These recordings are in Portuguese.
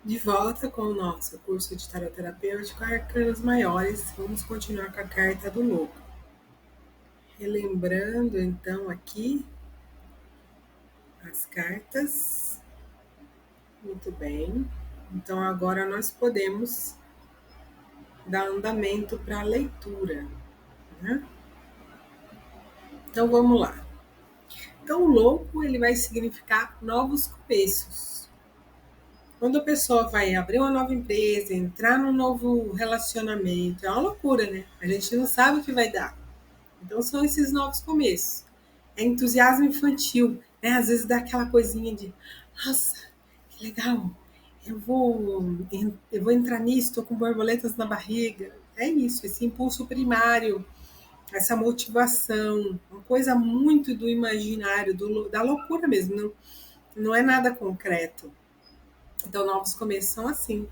De volta com o nosso curso de tarot terapêutico Arcanos Maiores, vamos continuar com a carta do louco. Relembrando então aqui as cartas. Muito bem. Então agora nós podemos dar andamento para a leitura, né? Então vamos lá. Então o louco ele vai significar novos começos. Quando a pessoa vai abrir uma nova empresa, entrar num novo relacionamento, é uma loucura, né? A gente não sabe o que vai dar. Então são esses novos começos. É entusiasmo infantil, né? Às vezes dá aquela coisinha de, nossa, que legal, eu vou, eu vou entrar nisso, estou com borboletas na barriga. É isso, esse impulso primário, essa motivação, uma coisa muito do imaginário, da loucura mesmo, não é nada concreto. Então, novos começos são assim.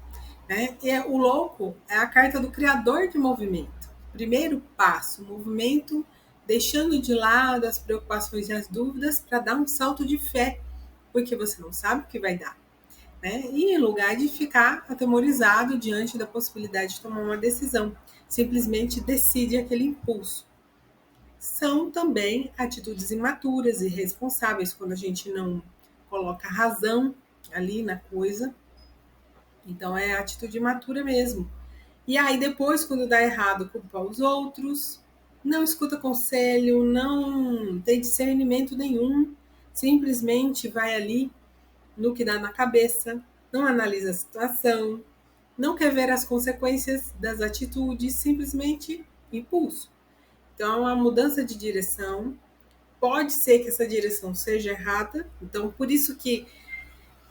Né? E o louco é a carta do criador de movimento. Primeiro passo, movimento, deixando de lado as preocupações e as dúvidas para dar um salto de fé, porque você não sabe o que vai dar. Né? E em lugar de ficar atemorizado diante da possibilidade de tomar uma decisão, simplesmente decide aquele impulso. São também atitudes imaturas e irresponsáveis quando a gente não coloca razão ali na coisa. Então é atitude imatura mesmo. E aí depois, quando dá errado, culpa os outros, não escuta conselho, não tem discernimento nenhum, simplesmente vai ali no que dá na cabeça, não analisa a situação, não quer ver as consequências das atitudes, simplesmente impulso. Então, a mudança de direção pode ser que essa direção seja errada, então por isso que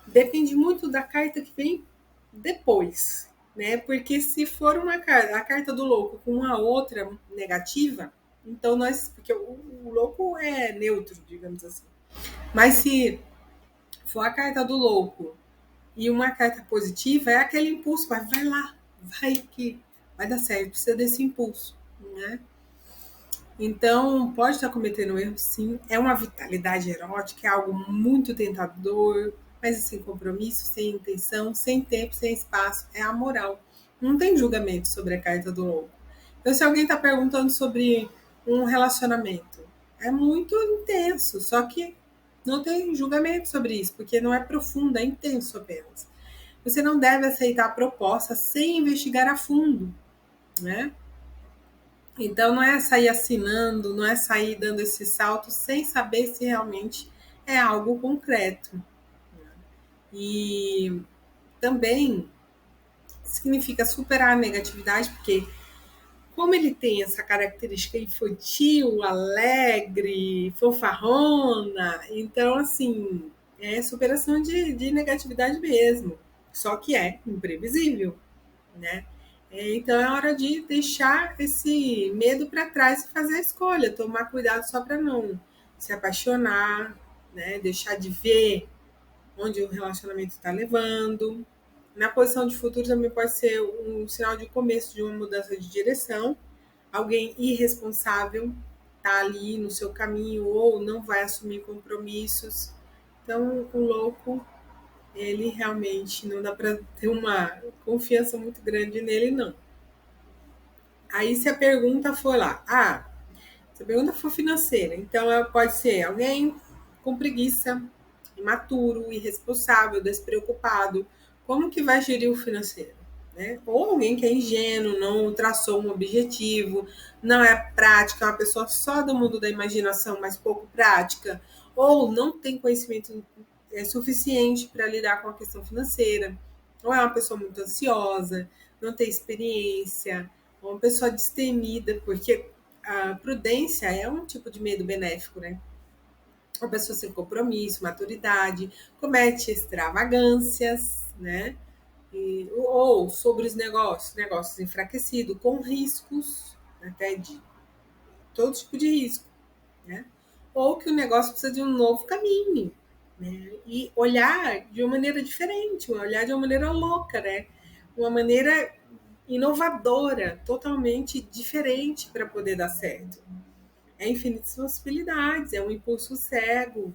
depende muito da carta que vem depois, né? Porque se for uma carta, a carta do louco com uma outra negativa, então porque o louco é neutro, digamos assim. Mas se for a carta do louco e uma carta positiva, é aquele impulso, vai lá, vai que vai dar certo, precisa desse impulso, né? Então, pode estar cometendo erro, sim. É uma vitalidade erótica, é algo muito tentador, mas sem compromisso, sem intenção, sem tempo, sem espaço. É amoral. Não tem julgamento sobre a carta do louco. Então, se alguém está perguntando sobre um relacionamento, é muito intenso, só que não tem julgamento sobre isso, porque não é profundo, é intenso apenas. Você não deve aceitar a proposta sem investigar a fundo, né? Então, não é sair assinando, não é sair dando esse salto sem saber se realmente é algo concreto. E também significa superar a negatividade, porque como ele tem essa característica infantil, alegre, fanfarrona, então, assim, é superação de negatividade mesmo. Só que é imprevisível, né? Então é hora de deixar esse medo para trás e fazer a escolha, tomar cuidado só para não se apaixonar, né? Deixar de ver onde o relacionamento está levando. Na posição de futuro também pode ser um sinal de começo de uma mudança de direção. Alguém irresponsável está ali no seu caminho ou não vai assumir compromissos. Então, o louco, ele realmente não dá para ter uma confiança muito grande nele, não. Aí, se a pergunta for lá, se a pergunta for financeira, então pode ser alguém com preguiça, imaturo, irresponsável, despreocupado. Como que vai gerir o financeiro? Né? Ou alguém que é ingênuo, não traçou um objetivo, não é prática, é uma pessoa só do mundo da imaginação, mas pouco prática, ou não tem conhecimento suficiente para lidar com a questão financeira, ou é uma pessoa muito ansiosa, não tem experiência, uma pessoa destemida, porque a prudência é um tipo de medo benéfico, né? Uma pessoa sem compromisso, maturidade, comete extravagâncias, né? Ou sobre os negócios enfraquecidos, com riscos, até de todo tipo de risco, né? Ou que o negócio precisa de um novo caminho, né? E olhar de uma maneira diferente, olhar de uma maneira louca, né? Uma maneira inovadora, totalmente diferente para poder dar certo. É infinitas possibilidades, é um impulso cego,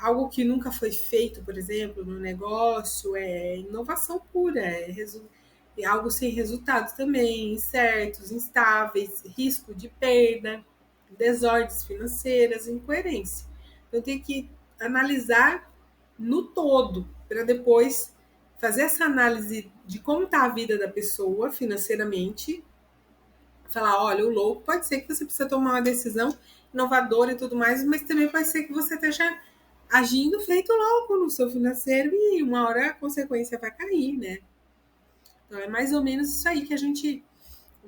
algo que nunca foi feito, por exemplo, no negócio, é inovação pura, é algo sem resultados também, incertos, instáveis, risco de perda, desordens financeiras, incoerência. Então tem que analisar no todo, para depois fazer essa análise de como está a vida da pessoa financeiramente, falar, olha, o louco pode ser que você precisa tomar uma decisão inovadora e tudo mais, mas também pode ser que você esteja agindo feito louco no seu financeiro e uma hora a consequência vai cair, né? Então é mais ou menos isso aí que a gente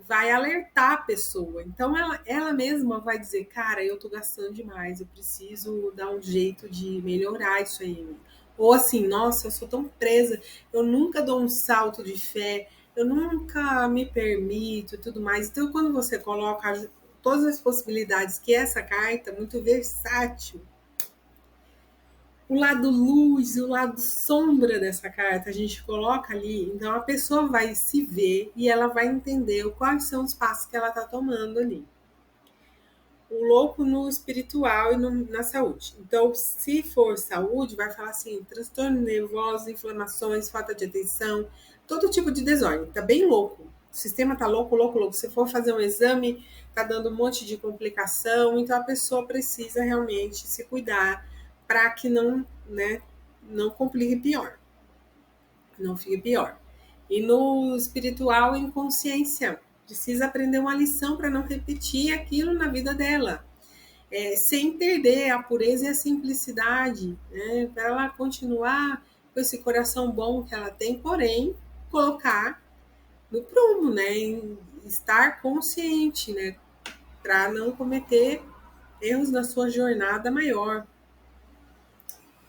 vai alertar a pessoa. Então ela mesma vai dizer, cara, eu tô gastando demais, eu preciso dar um jeito de melhorar isso aí. Ou assim, nossa, eu sou tão presa, eu nunca dou um salto de fé, eu nunca me permito e tudo mais. Então, quando você coloca todas as possibilidades que essa carta, muito versátil, o lado luz e o lado sombra dessa carta a gente coloca ali, então a pessoa vai se ver e ela vai entender quais são os passos que ela está tomando ali. O louco no espiritual e na saúde. Então, se for saúde, vai falar assim: transtorno nervoso, inflamações, falta de atenção, todo tipo de desordem. Tá bem louco. O sistema tá louco, louco, louco. Se for fazer um exame, tá dando um monte de complicação. Então, a pessoa precisa realmente se cuidar para que não, né, não complique pior. Não fique pior. E no espiritual, inconsciência. Precisa aprender uma lição para não repetir aquilo na vida dela. Sem perder a pureza e a simplicidade, né? Para ela continuar com esse coração bom que ela tem, porém, colocar no prumo, né? Em estar consciente, né? Para não cometer erros na sua jornada maior.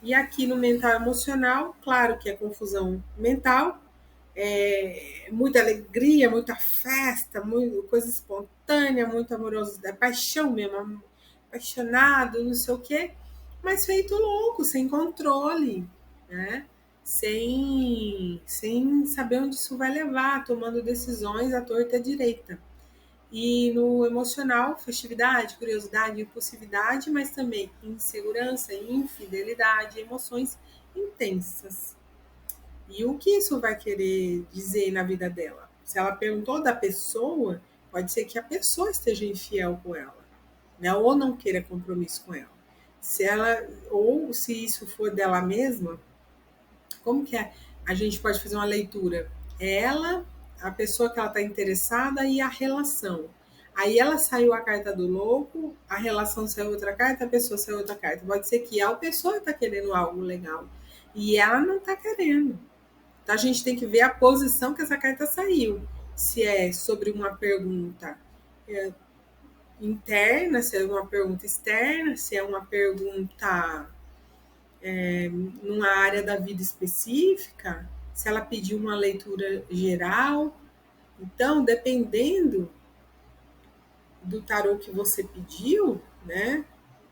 E aqui no mental emocional, claro que é confusão mental, muita alegria, muita festa, muita coisa espontânea, muito amorosidade, paixão mesmo, apaixonado, não sei o quê, mas feito louco, sem controle, né? Sem saber onde isso vai levar, tomando decisões à torta e à direita. E no emocional, festividade, curiosidade, impulsividade, mas também insegurança, infidelidade, emoções intensas. E o que isso vai querer dizer na vida dela? Se ela perguntou da pessoa, pode ser que a pessoa esteja infiel com ela, né? Ou não queira compromisso com ela. Se ela, ou se isso for dela mesma, como que é? A gente pode fazer uma leitura? Ela, a pessoa que ela está interessada e a relação. Aí ela saiu a carta do louco, a relação saiu outra carta, a pessoa saiu outra carta. Pode ser que a pessoa está querendo algo legal e ela não está querendo. Então a gente tem que ver a posição que essa carta saiu. Se é sobre uma pergunta interna, se é uma pergunta externa, se é uma pergunta numa área da vida específica, se ela pediu uma leitura geral. Então, dependendo do tarô que você pediu, né,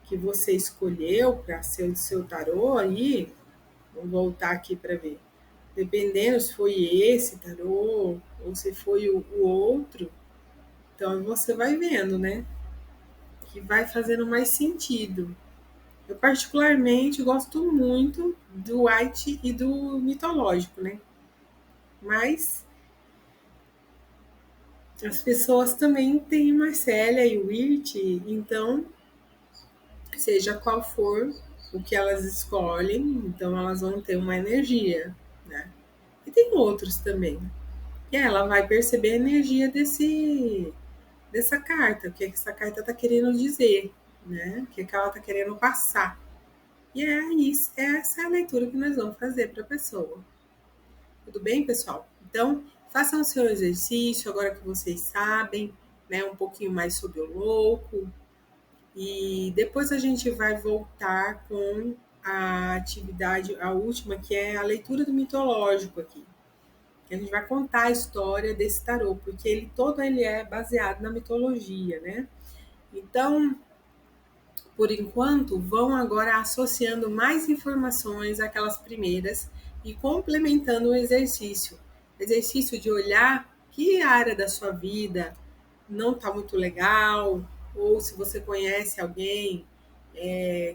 que você escolheu para ser o seu tarô aí, vamos voltar aqui para ver. Dependendo se foi esse tarô ou se foi o outro, então você vai vendo, né, que vai fazendo mais sentido. Eu particularmente gosto muito do White e do mitológico, né? Mas as pessoas também têm Marcélia e Wirt, então, seja qual for o que elas escolhem, então elas vão ter uma energia, né? E tem outros também. E ela vai perceber a energia dessa carta, o que essa carta está querendo dizer, né? O que ela está querendo passar. E é isso, essa é a leitura que nós vamos fazer para a pessoa. Tudo bem, pessoal? Então, façam o seu exercício agora que vocês sabem, né, um pouquinho mais sobre o louco. E depois a gente vai voltar com a atividade, a última, que é a leitura do mitológico aqui. A gente vai contar a história desse tarô, porque ele é baseado na mitologia, né? Então, por enquanto, vão agora associando mais informações àquelas primeiras e complementando o exercício. Exercício de olhar que área da sua vida não está muito legal, ou se você conhece alguém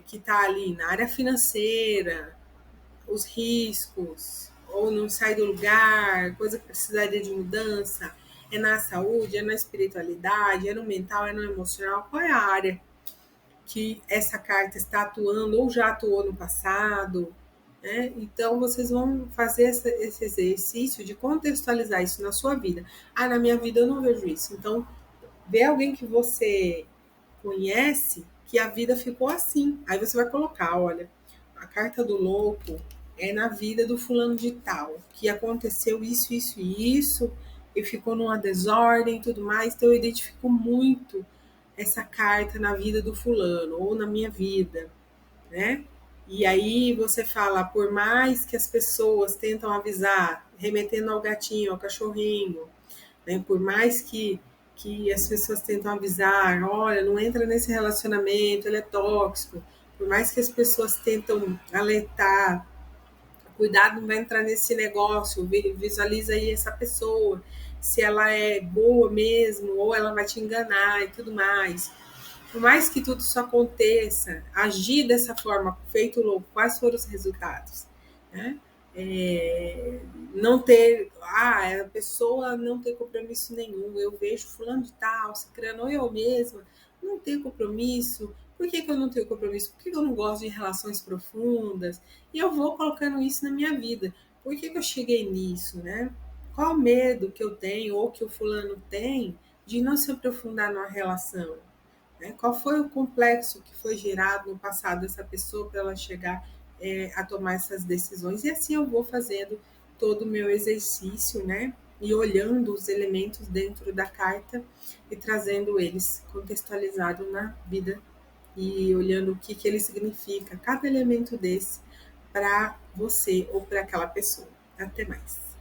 que está ali na área financeira, os riscos, ou não sai do lugar, coisa que precisaria de mudança, é na saúde, é na espiritualidade, é no mental, é no emocional, qual é a área que essa carta está atuando ou já atuou no passado, né? Então vocês vão fazer esse exercício de contextualizar isso na sua vida. Ah, na minha vida eu não vejo isso. Então, vê alguém que você conhece que a vida ficou assim. Aí você vai colocar, olha, a carta do louco é na vida do fulano de tal, que aconteceu isso, isso e isso, e ficou numa desordem e tudo mais. Então eu identifico muito essa carta na vida do fulano ou na minha vida, né? E aí você fala, por mais que as pessoas tentam avisar, remetendo ao gatinho, ao cachorrinho, né? Por mais que as pessoas tentam avisar, olha, não entra nesse relacionamento, ele é tóxico. Por mais que as pessoas tentam alertar, cuidado, não vai entrar nesse negócio, visualiza aí essa pessoa, se ela é boa mesmo, ou ela vai te enganar e tudo mais. Por mais que tudo isso aconteça, agir dessa forma, feito louco, quais foram os resultados? Né? Não ter, a pessoa não tem compromisso nenhum. Eu vejo fulano de tal, cicrano, ou eu mesma, não tenho compromisso. Por que eu não tenho compromisso? Por que eu não gosto de relações profundas? E eu vou colocando isso na minha vida. Por que eu cheguei nisso, né? Qual o medo que eu tenho ou que o fulano tem de não se aprofundar numa relação? Né? Qual foi o complexo que foi gerado no passado dessa pessoa para ela chegar a tomar essas decisões? E assim eu vou fazendo todo o meu exercício, né? E olhando os elementos dentro da carta e trazendo eles contextualizado na vida e olhando o que ele significa, cada elemento desse para você ou para aquela pessoa. Até mais.